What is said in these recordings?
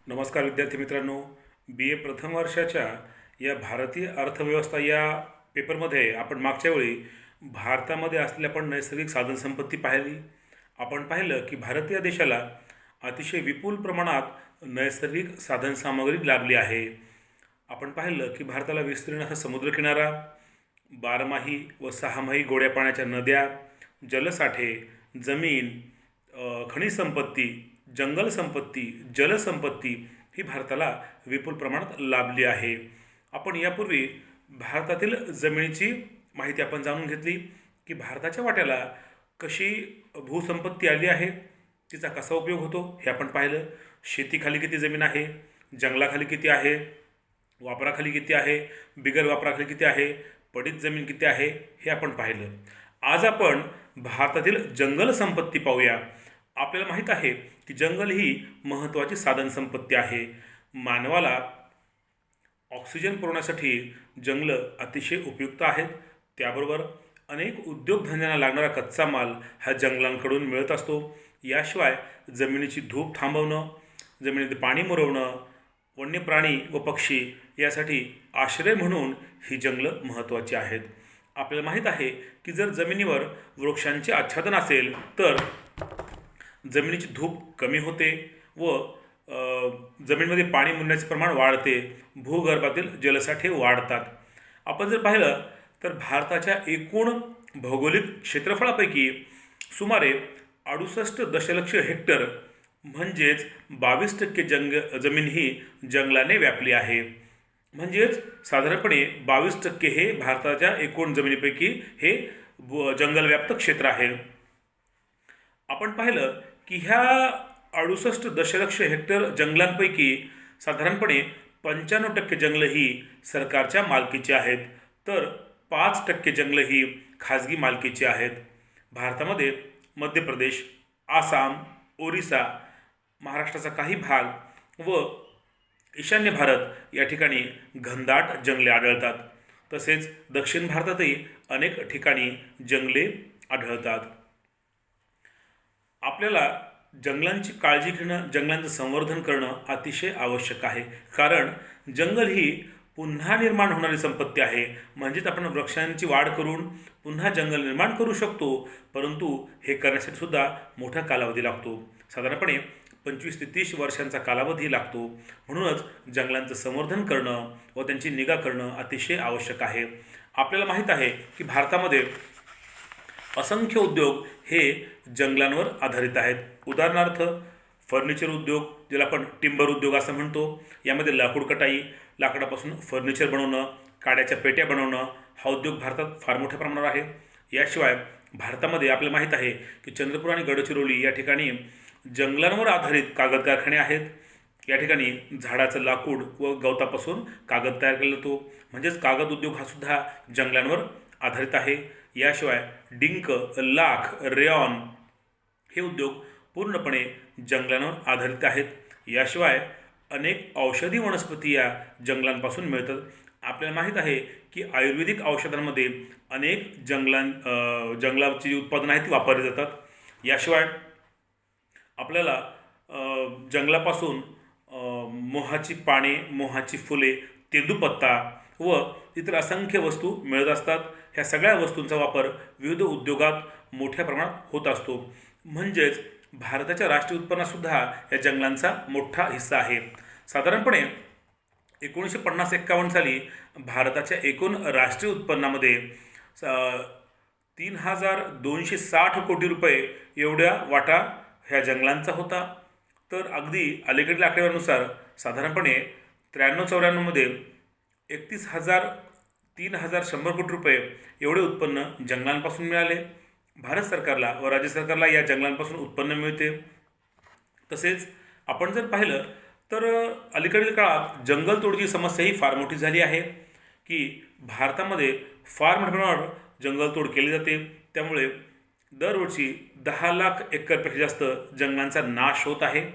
नमस्कार विद्यार्थी मित्रांनो. बी ए प्रथम वर्षाच्या या भारतीय अर्थव्यवस्था या पेपरमध्ये आपण मागच्या वेळी भारतामध्ये असलेल्या आपण नैसर्गिक साधनसंपत्ती पाहिली. आपण पाहिलं की भारतीय देशाला अतिशय विपुल प्रमाणात नैसर्गिक साधनसामग्री लाभली आहे. आपण पाहिलं की भारताला विस्तीर्ण असा समुद्रकिनारा, बारमाही व सहामाही गोड्या पाण्याच्या नद्या, जलसाठे, जमीन, खनिज संपत्ती, जंगल संपत्ती, जलसंपत्ती ही भारताला विपुल प्रमाणात लाभली आहे. आपण यापूर्वी भारतातील जमिनीची माहिती आपण जाणून घेतली की भारताच्या वाट्याला कशी भूसंपत्ती आली आहे, तिचा कसा उपयोग होतो हे आपण पाहिलं. शेतीखाली किती जमीन आहे, जंगलाखाली किती आहे, वापराखाली किती आहे, बिगर वापराखाली किती आहे, पडीत जमीन किती आहे हे आपण पाहिलं. आज आपण भारतातील जंगल संपत्ती पाहूया. आपल्याला माहीत आहे की जंगल ही महत्त्वाची साधनसंपत्ती आहे. मानवाला ऑक्सिजन पुरवण्यासाठी जंगलं अतिशय उपयुक्त आहेत. त्याबरोबर अनेक उद्योगधंद्यांना लागणारा कच्चा माल हा जंगलांकडून मिळत असतो. याशिवाय जमिनीची धूप थांबवणं, जमिनीत पाणी मुरवणं, वन्य प्राणी व पक्षी यासाठी आश्रय म्हणून ही जंगलं महत्त्वाची आहेत. आपल्याला माहीत आहे की जर जमिनीवर वृक्षांचे आच्छादन असेल तर जमिनीची धूप कमी होते व जमिनीमध्ये पाणी मुरण्याचे प्रमाण वाढते, भूगर्भातील जलसाठे वाढतात. आपण जर पाहिलं तर भारताच्या एकूण भौगोलिक क्षेत्रफळापैकी सुमारे 68 दशलक्ष हेक्टर म्हणजेच 22% जमीन ही जंगलाने व्यापली आहे. म्हणजेच साधारणपणे 22% हे भारताच्या एकूण जमिनीपैकी हे जंगलव्याप्त क्षेत्र आहे. आपण पाहिलं की ह्या 68 दशलक्ष हेक्टर जंगलांपैकी साधारणपणे 95% जंगलं ही सरकारच्या मालकीची आहेत, तर 5% जंगलं ही खाजगी मालकीची आहेत. भारतामध्ये मध्य प्रदेश, आसाम, ओरिसा, महाराष्ट्राचा काही भाग व ईशान्य भारत या ठिकाणी घनदाट जंगले आढळतात. तसेच दक्षिण भारतातही अनेक ठिकाणी जंगले आढळतात. आपल्याला जंगलांची काळजी घेणं, जंगलांचं संवर्धन करणं अतिशय आवश्यक आहे. कारण जंगल ही पुन्हा निर्माण होणारी संपत्ती आहे. म्हणजेच आपण वृक्षांची वाढ करून पुन्हा जंगल निर्माण करू शकतो, परंतु हे करण्यासाठी सुद्धा मोठा कालावधी लागतो. साधारणपणे 25 ते 30 वर्षांचा कालावधी लागतो. म्हणूनच जंगलांचं संवर्धन करणं व त्यांची निगा करणं अतिशय आवश्यक आहे. आपल्याला माहीत आहे की भारतामध्ये असंख्य उद्योग हे जंगलांवर आधारित आहेत. उदाहरणार्थ फर्निचर उद्योग, ज्याला आपण टिंबर उद्योग असं म्हणतो, यामध्ये लाकूड कटाई, लाकडापासून फर्निचर बनवणं, काड्याच्या पेट्या बनवणं हा उद्योग भारतात फार मोठ्या प्रमाणावर आहे. याशिवाय भारतामध्ये आपल्याला माहीत आहे की चंद्रपूर आणि गडचिरोली या ठिकाणी जंगलांवर आधारित कागद कारखाने आहेत. या ठिकाणी झाडाचं लाकूड व गवतापासून कागद तयार केला जातो. म्हणजेच कागद उद्योग हा सुद्धा जंगलांवर आधारित आहे. याशिवाय डिंक, लाख, रेयॉन हे उद्योग पूर्णपणे जंगलांवर आधारित आहेत. याशिवाय अनेक औषधी वनस्पती या जंगलांपासून मिळतात. आपल्याला माहीत आहे की आयुर्वेदिक औषधांमध्ये अनेक जंगलाची जी उत्पादनं आहेत ती वापरली जातात. याशिवाय आपल्याला जंगलापासून मोहाची पाने, मोहाची फुले, तेंदूपत्ता व इतर असंख्य वस्तू मिळत असतात. ह्या सगळ्या वस्तूंचा वापर विविध उद्योगात मोठ्या प्रमाणात होत असतो. म्हणजेच भारताच्या राष्ट्रीय उत्पन्नातसुद्धा या जंगलांचा मोठा हिस्सा आहे. साधारणपणे 1950-51 साली भारताच्या एकूण राष्ट्रीय उत्पन्नामध्ये 3,260 कोटी रुपये एवढ्या वाटा ह्या जंगलांचा होता. तर अगदी अलीकडील आकडेवारीनुसार साधारणपणे 93-94मध्ये 3,100 कोटी रुपये एवढे उत्पन्न जंगलांपासून मिळाले. भारत सरकारला व राज्य सरकारला या जंगलांपासून उत्पन्न मिळते. तसेच आपण जर पाहिलं तर अलीकडील काळात जंगलतोडीची समस्या ही फार मोठी झाली आहे की भारतामध्ये फार मोठ्या प्रमाणावर जंगलतोड केली जाते. त्यामुळे दरवर्षी 10 लाख एकरपेक्षा जास्त जंगलांचा नाश होत आहे.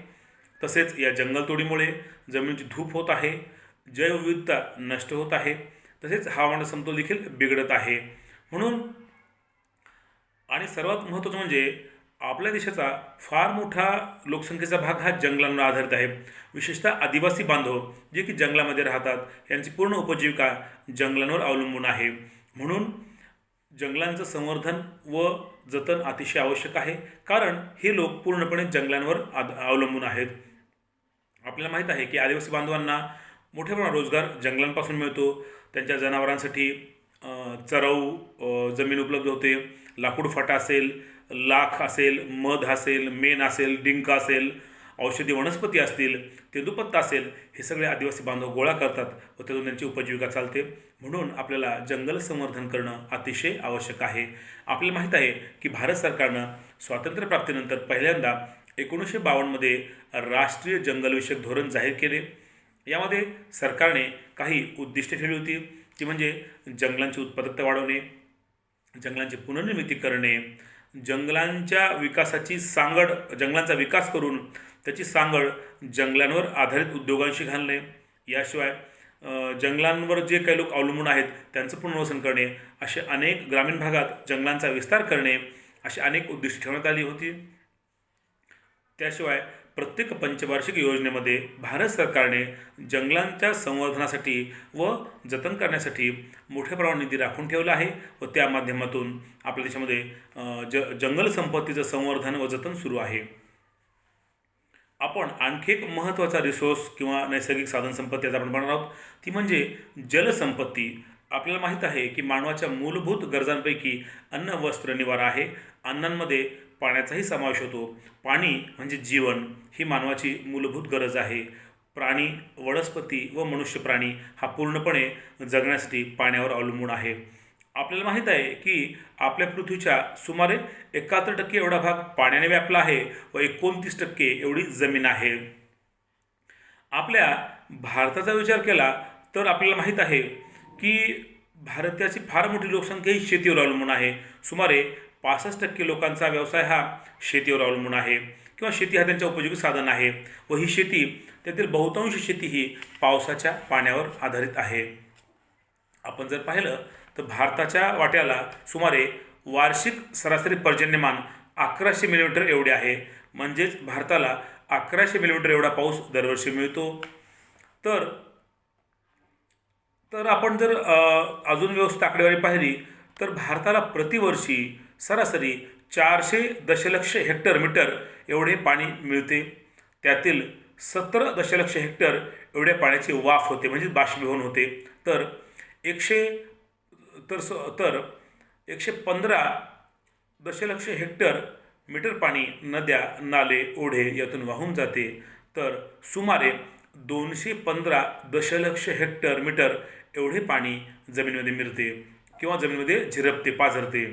तसेच या जंगलतोडीमुळे जमिनीची धूप होत आहे, जैवविविधता नष्ट होत आहे, तसेच हवामान समतोल देखील बिघडत आहे. म्हणून आणि सर्वात महत्त्वाचं म्हणजे आपल्या देशाचा फार मोठा लोकसंख्येचा भाग हा जंगलांवर आधारित आहे. विशेषतः आदिवासी बांधव जे की जंगलामध्ये राहतात यांची पूर्ण उपजीविका जंगलांवर अवलंबून आहे. म्हणून जंगलांचं संवर्धन व जतन अतिशय आवश्यक आहे, कारण हे लोक पूर्णपणे जंगलांवर अवलंबून आहेत. आपल्याला माहीत आहे की आदिवासी बांधवांना मोठ्या प्रमाणात रोजगार जंगलांपासून मिळतो. त्यांच्या जनावरांसाठी चराऊ जमीन उपलब्ध होते. लाकूड फाटा असेल, लाख असेल, मध असेल, मेण असेल, डिंक असेल, औषधी वनस्पती असतील, तेंदूपत्ता असेल, हे सगळे आदिवासी बांधव गोळा करतात व त्यातून त्यांची उपजीविका चालते. म्हणून आपल्याला जंगल संवर्धन करणं अतिशय आवश्यक आहे. आपल्याला माहीत आहे की भारत सरकारनं स्वातंत्र्यप्राप्तीनंतर पहिल्यांदा 1952मध्ये राष्ट्रीय जंगलविषयक धोरण जाहीर केले. यामध्ये सरकारने काही उद्दिष्टे ठेवली होती. ती म्हणजे जंगलांची उत्पादकता वाढवणे, जंगलांची पुनर्निर्मिती करणे, जंगलांच्या जंगलांचा विकास करून त्याची सांगड जंगलांवर आधारित उद्योगांशी घालणे. याशिवाय जंगलांवर जे काही लोक अवलंबून आहेत त्यांचं पुनर्वसन करणे, असे अनेक ग्रामीण भागात जंगलांचा विस्तार करणे, अशी अनेक उद्दिष्टे ठेवण्यात आली होती. त्याशिवाय प्रत्येक पंचवार्षिक योजनेमध्ये भारत सरकारने जंगलांच्या संवर्धनासाठी व जतन करण्यासाठी मोठ्या प्रमाणात निधी राखून ठेवला आहे व त्या माध्यमातून आपल्या देशामध्ये जंगल संपत्तीचं संवर्धन व जतन सुरू आहे. आपण आणखी एक महत्त्वाचा रिसोर्स किंवा नैसर्गिक साधनसंपत्ती आज आपण पाहणार आहोत, ती म्हणजे जलसंपत्ती. आपल्याला माहीत आहे की मानवाच्या मूलभूत गरजांपैकी अन्न, वस्त्र, निवारा आहे. अन्नांमध्ये पाण्याचाही समावेश होतो. पाणी म्हणजे जीवन, ही मानवाची मूलभूत गरज आहे. प्राणी, वनस्पती व मनुष्य प्राणी हा पूर्णपणे जगण्यासाठी पाण्यावर अवलंबून आहे. आपल्याला माहीत आहे की आपल्या पृथ्वीच्या सुमारे 71% एवढा भाग पाण्याने व्यापला आहे व 29% एवढी जमीन आहे. आपल्या भारताचा विचार केला तर आपल्याला माहीत आहे की भारताची फार मोठी लोकसंख्या ही शेतीवर अवलंबून आहे. सुमारे 65% लोकांचा व्यवसाय हा शेतीवर अवलंबून आहे किंवा शेती हा त्यांच्या उपयोगी साधन आहे व ही शेती, त्यातील बहुतांश शेती ही पावसाच्या पाण्यावर आधारित आहे. आपण जर पाहिलं तर भारताच्या वाट्याला सुमारे वार्षिक सरासरी पर्जन्यमान 1100 मिलीमीटर एवढे आहे. म्हणजेच भारताला 1100 मिलीमीटर एवढा पाऊस दरवर्षी मिळतो. तर आपण जर अजून व्यवस्थित आकडेवारी पाहिली तर भारताला प्रतिवर्षी सरासरी 400 दशलक्ष हेक्टर एवढे पाणी मिळते. त्यातील 17 दशलक्ष हेक्टर एवढ्या पाण्याची वाफ होते, म्हणजे बाष्पीभवन होते. तर 115 दशलक्ष मीटर पाणी नद्या, नाले, ओढे यातून वाहून जाते. तर सुमारे 215 दशलक्ष मीटर एवढे पाणी जमिनीमध्ये मिळते किंवा जमिनीमध्ये झिरपते, पाझरते.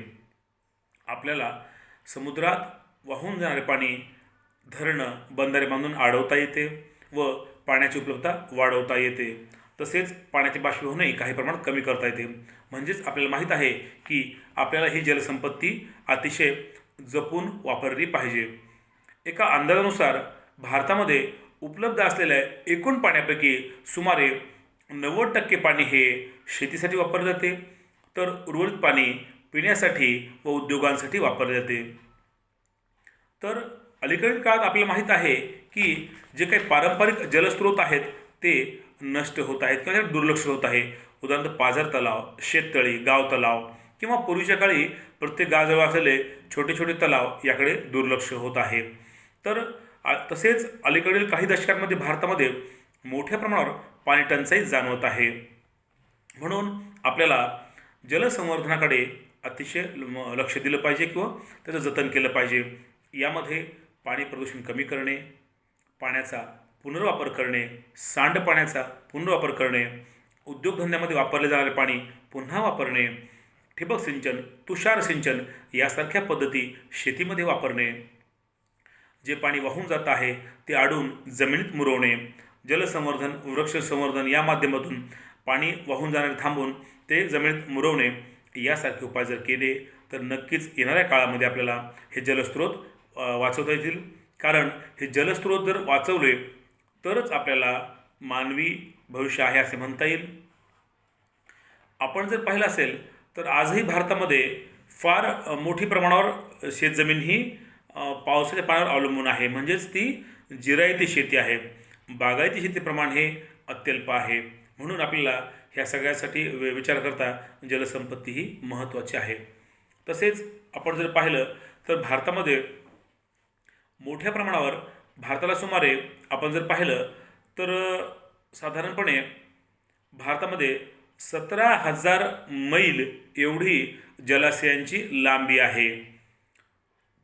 आपल्याला समुद्रात वाहून जाणारे पाणी धरणं, बंधारे बांधून अडवता येते व पाण्याची उपलब्धता वाढवता येते. तसेच पाण्याचे बाष्पीभवनही काही प्रमाणात कमी करता येते. म्हणजेच आपल्याला माहीत आहे की आपल्याला ही जलसंपत्ती अतिशय जपून वापरली पाहिजे. एका अंदाजानुसार भारतामध्ये उपलब्ध असलेल्या एकूण पाण्यापैकी सुमारे 90% पाणी हे शेतीसाठी वापरले जाते, तर उर्वरित पाणी पिण्यासाठी व उद्योगांसाठी वापरले जाते. तर अलीकडील काळात आपल्याला माहीत आहे की जे काही पारंपरिक जलस्रोत आहेत ते नष्ट होत आहेत किंवा दुर्लक्ष होत आहे. उदाहरणार्थ पाझर तलाव, शेततळी, गाव तलाव किंवा पूर्वीच्या काळी प्रत्येक गावाजवळ असलेले छोटे छोटे तलाव याकडे दुर्लक्ष होत आहे. तर तसेच अलीकडील काही दशकांमध्ये भारतामध्ये मोठ्या प्रमाणावर पाणी टंचाई जाणवत आहे. म्हणून आपल्याला जलसंवर्धनाकडे अतिशय लक्ष दिलं पाहिजे किंवा त्याचं जतन केलं पाहिजे. यामध्ये पाणी प्रदूषण कमी करणे, पाण्याचा पुनर्वापर करणे, सांडपाण्याचा पुनर्वापर करणे, उद्योगधंद्यामध्ये वापरले जाणारे पाणी पुन्हा वापरणे, ठिबक सिंचन, तुषार सिंचन यासारख्या पद्धती शेतीमध्ये वापरणे, जे पाणी वाहून जात आहे ते अडवून जमिनीत मुरवणे, जलसंवर्धन, वृक्ष संवर्धन या माध्यमातून पाणी वाहून जाणारे थांबवून ते जमिनीत मुरवणे यासारखे उपाय जर केले तर नक्कीच येणाऱ्या काळामध्ये आपल्याला हे जलस्रोत वाचवता येतील. कारण हे जलस्रोत जर वाचवले तरच आपल्याला मानवी भविष्य आहे असे म्हणता येईल. आपण जर पाहिलं असेल तर आजही भारतामध्ये फार मोठी प्रमाणावर शेतजमीन ही पावसाच्या पाण्यावर अवलंबून आहे, म्हणजेच ती जिरायती शेती आहे. बागायती शेती प्रमाण हे अत्यल्प आहे. म्हणून आपल्याला ह्या सगळ्यासाठी विचार करता जलसंपत्ती ही महत्त्वाची आहे. तसेच आपण जर पाहिलं तर भारतामध्ये मोठ्या प्रमाणावर भारताला सुमारे आपण जर पाहिलं तर साधारणपणे भारतामध्ये 17,000 मैल एवढी जलाशयांची लांबी आहे.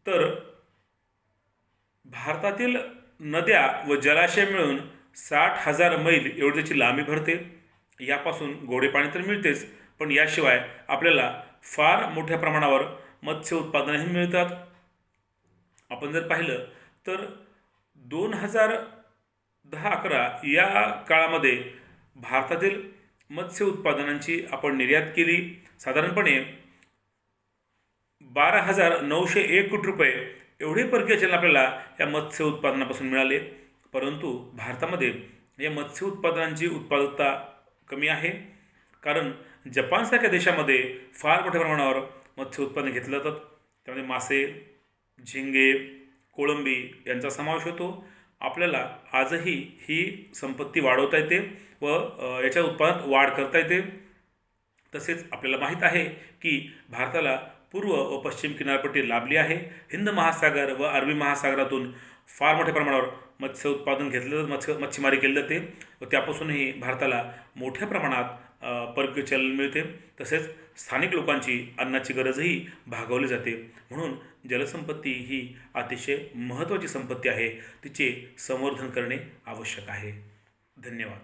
तर भारतातील नद्या व जलाशय मिळून 60,000 मैल एवढी त्याची लांबी भरते. यापासून गोडे पाणी तर मिळतेच, पण याशिवाय आपल्याला फार मोठ्या प्रमाणावर मत्स्य उत्पादनही मिळतात. आपण जर पाहिलं तर 2010-11 या काळामध्ये भारतातील मत्स्य उत्पादनांची आपण निर्यात केली. साधारणपणे 12,901 कोटी रुपये एवढे परकीय चलन आपल्याला या मत्स्य उत्पादनापासून मिळाले. परंतु भारतामध्ये या मत्स्य उत्पादनांची उत्पादकता कमी आहे, कारण जपानसारख्या देशामध्ये फार मोठ्या प्रमाणावर मत्स्य उत्पादन घेतलं जातं. त्यामध्ये मासे, झिंगे, कोळंबी यांचा समावेश होतो. आपल्याला आजही ही संपत्ती वाढवता येते व याच्या उत्पादनात वाढ करता येते. तसेच आपल्याला माहीत आहे की भारताला पूर्व व पश्चिम किनारपट्टी लाभली आहे. हिंद महासागर व अरबी महासागरातून फार मोठ्या प्रमाणावर मत्स्य उत्पादन घेतलं, मच्छीमारी केली जाते व त्यापासूनही भारताला मोठ्या प्रमाणात परकीय चलन मिळते. तसेच स्थानिक लोकांची अन्नाची गरजही भागवली जाते. म्हणून जलसंपत्ती ही अतिशय महत्त्वाची संपत्ती आहे. तिचे संवर्धन करणे आवश्यक आहे. धन्यवाद.